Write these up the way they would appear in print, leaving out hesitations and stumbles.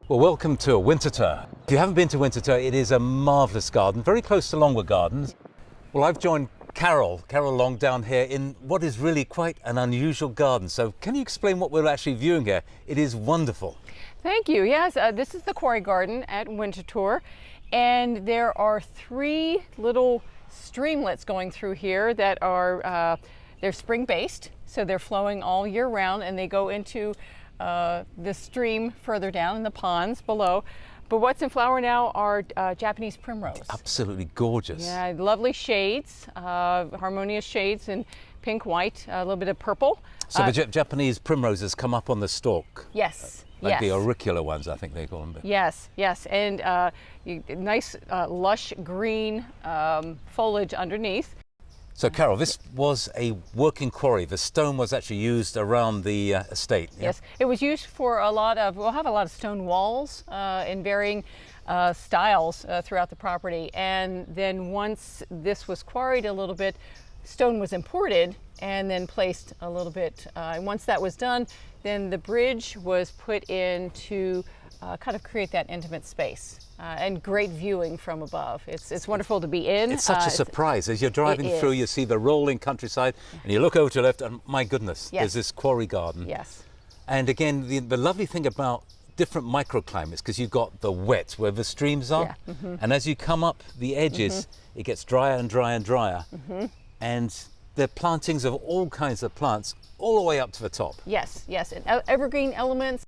Well, welcome to Winterthur. If you haven't been to Winterthur, it is a marvellous garden, very close to Longwood Gardens. Well, I've joined Carol Long down here in what is really quite an unusual garden. So can you explain what we're actually viewing here? It is wonderful. Thank you. Yes, this is the Quarry Garden at Winterthur, and there are three little streamlets going through here that are they're spring-based, so they're flowing all year round, and they go into the stream further down in the ponds below. But what's in flower now are Japanese primrose. Absolutely gorgeous. Yeah, lovely shades, harmonious shades in pink, white, a little bit of purple. So the Japanese primroses come up on the stalk? Yes. Like yes. the auricular ones, I think they call them. Yes, yes, and nice lush green foliage underneath. So Carol, this was a working quarry. The stone was actually used around the estate. Yeah? Yes, it was used for we'll have a lot of stone walls in varying styles throughout the property. And then once this was quarried a little bit, stone was imported and then placed a little bit. And once that was done, then the bridge was put in to kind of create that intimate space. And great viewing from above. It's wonderful to be in. It's such a surprise. As you're driving through, you see the rolling countryside, and you look over to the left, and my goodness, yes. there's this quarry garden. Yes. And again, the lovely thing about different microclimates, because you've got the wet where the streams are, yeah. Mm-hmm. and as you come up the edges, it gets drier and drier and drier. And there are plantings of all kinds of plants all the way up to the top. Yes, yes, and evergreen elements.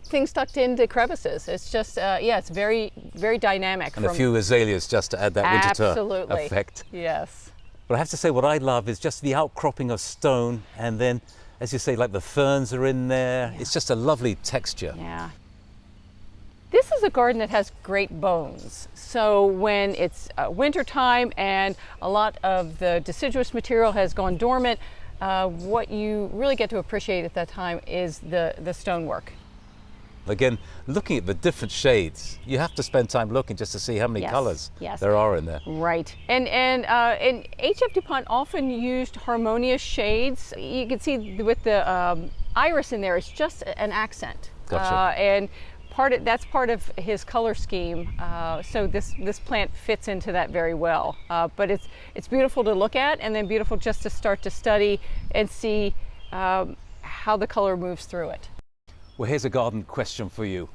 Things tucked into crevices. It's just, it's very, very dynamic. And a few azaleas just to add that Winterthur effect. Yes. But I have to say, what I love is just the outcropping of stone, and then, as you say, like the ferns are in there. Yeah. It's just a lovely texture. Yeah. This is a garden that has great bones. So when it's winter time and a lot of the deciduous material has gone dormant, what you really get to appreciate at that time is the stonework. Again, looking at the different shades, you have to spend time looking just to see how many colors there are in there. Right. And H.F. DuPont often used harmonious shades. You can see with the iris in there, it's just an accent. Gotcha. And that's part of his color scheme. So this plant fits into that very well. But it's beautiful to look at, and then beautiful just to start to study and see how the color moves through it. Well, here's a garden question for you.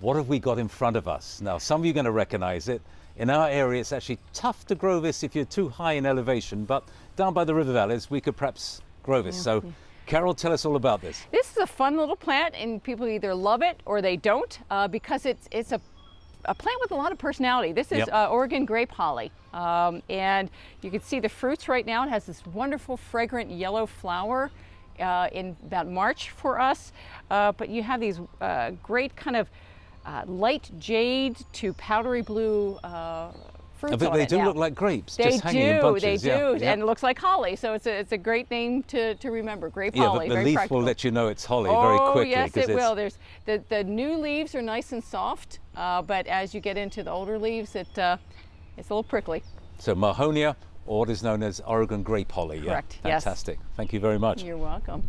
What have we got in front of us? Now, some of you are going to recognize it. In our area, it's actually tough to grow this if you're too high in elevation, but down by the river valleys, we could perhaps grow this. So, Carol, tell us all about this. This is a fun little plant, and people either love it or they don't, because it's a plant with a lot of personality. This is Oregon grape holly, and you can see the fruits right now. It has this wonderful, fragrant yellow flower. In about March for us, but you have these great kind of light jade to powdery blue fruits on it. They do look like grapes, just hanging in bunches. They do, and it looks like holly, so it's a great name to remember, grape holly. Yeah, but the leaf will let you know it's holly very quickly. Oh, yes, it will. There's the new leaves are nice and soft, but as you get into the older leaves, it's a little prickly. So Mahonia, or what is known as Oregon grape holly. Correct, yes. Fantastic. Thank you very much. You're welcome.